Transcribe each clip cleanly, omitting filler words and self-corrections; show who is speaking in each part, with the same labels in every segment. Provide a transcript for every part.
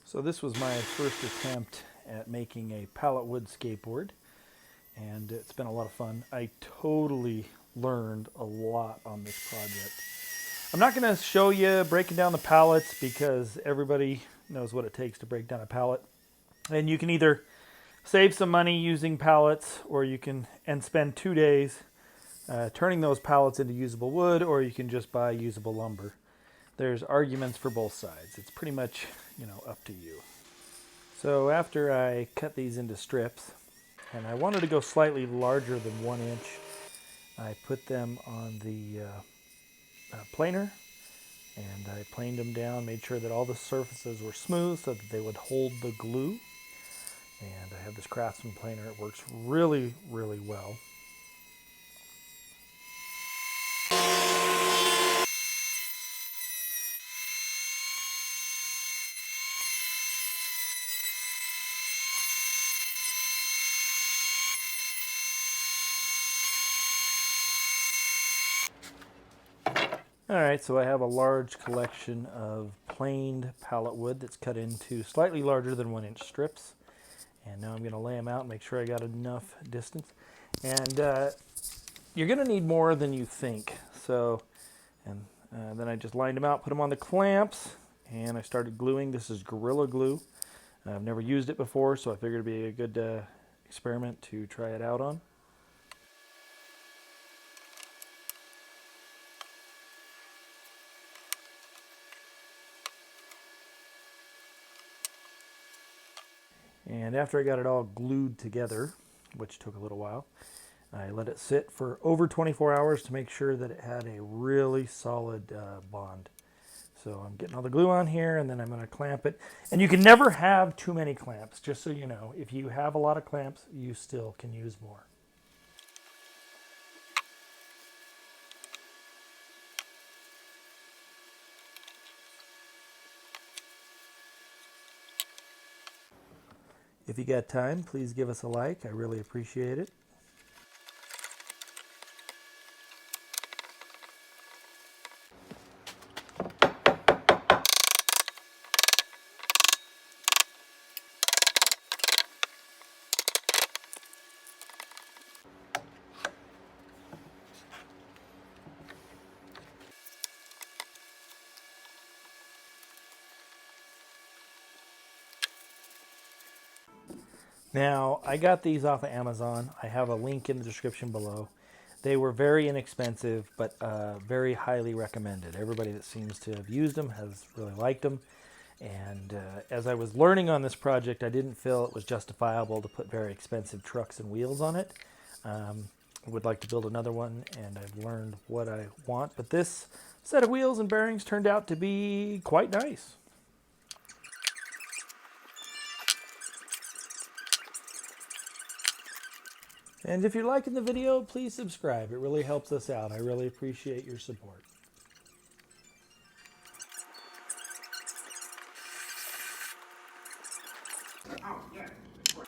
Speaker 1: So this was my first attempt at making a pallet wood skateboard, and it's been a lot of fun. I totally learned a lot on this project. I'm not going to show you breaking down the pallets because everybody knows what it takes to break down a pallet. And you can either save some money using pallets, or you can spend 2 days turning those pallets into usable wood, or you can just buy usable lumber. There's arguments for both sides. It's pretty much, up to you. So after I cut these into strips, and I wanted to go slightly larger than 1 inch, I put them on the planer, and I planed them down, made sure that all the surfaces were smooth so that they would hold the glue. And I have this Craftsman Planer. It works really, really well. Alright, so I have a large collection of planed pallet wood that's cut into slightly larger than 1 inch strips. And now I'm going to lay them out and make sure I got enough distance. And you're going to need more than you think. So, then I just lined them out, put them on the clamps, and I started gluing. This is Gorilla Glue. I've never used it before, so I figured it'd be a good experiment to try it out on. And after I got it all glued together, which took a little while, I let it sit for over 24 hours to make sure that it had a really solid bond. So I'm getting all the glue on here, and then I'm going to clamp it. And you can never have too many clamps, just so you know. If you have a lot of clamps, you still can use more. If you got time, please give us a like. I really appreciate it. Now, I got these off of Amazon. I have a link in the description below. They were very inexpensive, but very highly recommended. Everybody that seems to have used them has really liked them. And as I was learning on this project, I didn't feel it was justifiable to put very expensive trucks and wheels on it. I would like to build another one, and I've learned what I want. But this set of wheels and bearings turned out to be quite nice. And if you're liking the video, please subscribe. It really helps us out. I really appreciate your support.
Speaker 2: Oh, yeah, of course.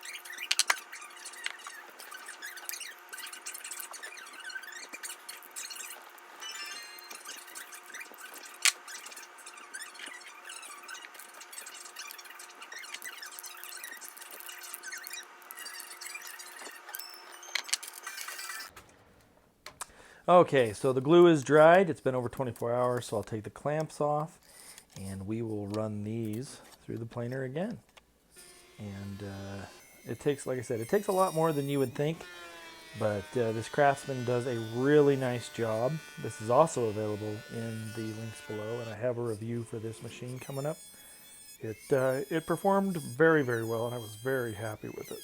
Speaker 1: Okay, so the glue is dried. It's been over 24 hours, so I'll take the clamps off, and we will run these through the planer again. And it takes, like I said, it takes a lot more than you would think, but this Craftsman does a really nice job. This is also available in the links below, and I have a review for this machine coming up. It performed very, very well, and I was very happy with it.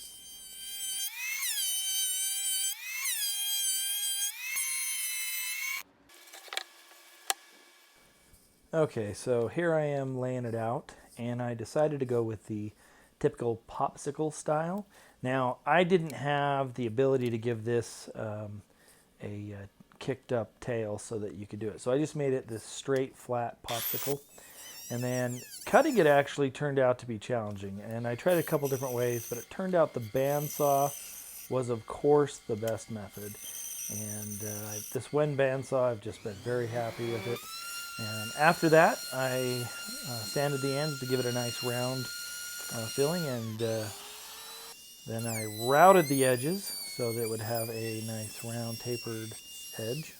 Speaker 1: Okay, so here I am laying it out, and I decided to go with the typical popsicle style. Now, I didn't have the ability to give this a kicked up tail so that you could do it. So I just made it this straight, flat popsicle. And then cutting it actually turned out to be challenging. And I tried a couple different ways, but it turned out the bandsaw was, of course, the best method. And this Wen Bandsaw, I've just been very happy with it. And after that, I sanded the ends to give it a nice round filling, and then I routed the edges so that it would have a nice round tapered edge.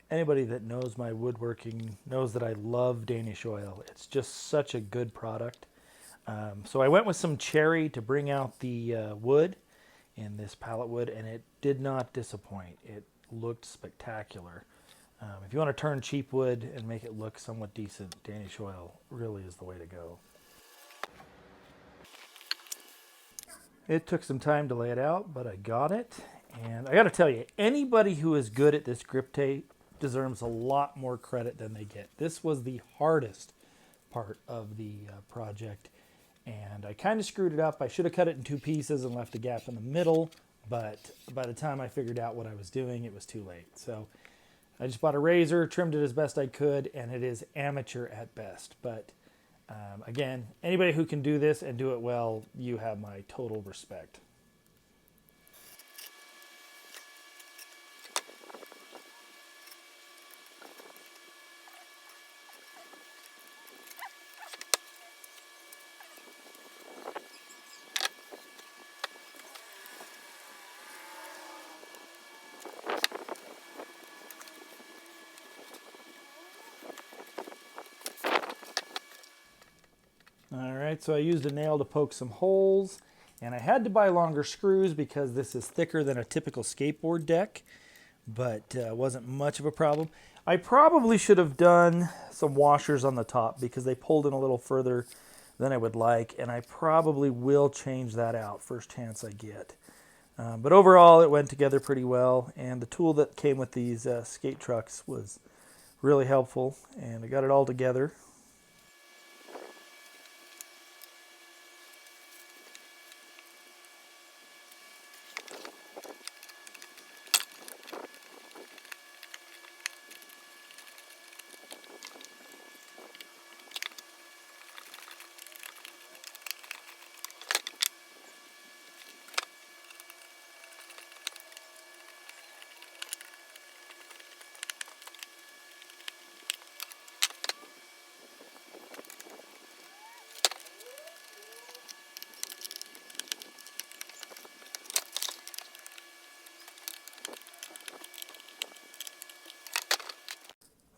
Speaker 1: Anybody that knows my woodworking knows that I love Danish oil. It's just such a good product. So I went with some cherry to bring out the wood in this pallet wood, and it did not disappoint. It looked spectacular. If you want to turn cheap wood and make it look somewhat decent, Danish oil really is the way to go. It took some time to lay it out, but I got it. And I got to tell you, anybody who is good at this grip tape deserves a lot more credit than they get. This was the hardest part of the project, and I kind of screwed it up. I should have cut it in two pieces and left a gap in the middle, but by the time I figured out what I was doing, it was too late. So I just bought a razor, trimmed it as best I could, and it is amateur at best. But again, anybody who can do this and do it well, you have my total respect. Alright, so I used a nail to poke some holes, and I had to buy longer screws because this is thicker than a typical skateboard deck, but wasn't much of a problem. I probably should have done some washers on the top because they pulled in a little further than I would like, and I probably will change that out first chance I get. But overall, it went together pretty well, and the tool that came with these skate trucks was really helpful, and I got it all together.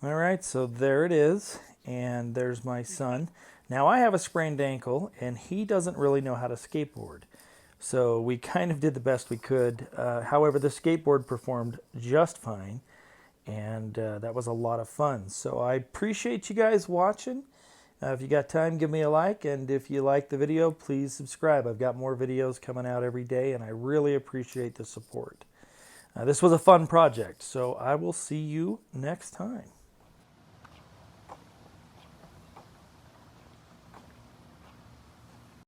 Speaker 1: All right, so there it is, and there's my son. Now I have a sprained ankle, and he doesn't really know how to skateboard. So we kind of did the best we could. However, the skateboard performed just fine, and that was a lot of fun. So I appreciate you guys watching. If you got time, give me a like, and if you like the video, please subscribe. I've got more videos coming out every day, and I really appreciate the support. This was a fun project, so I will see you next time.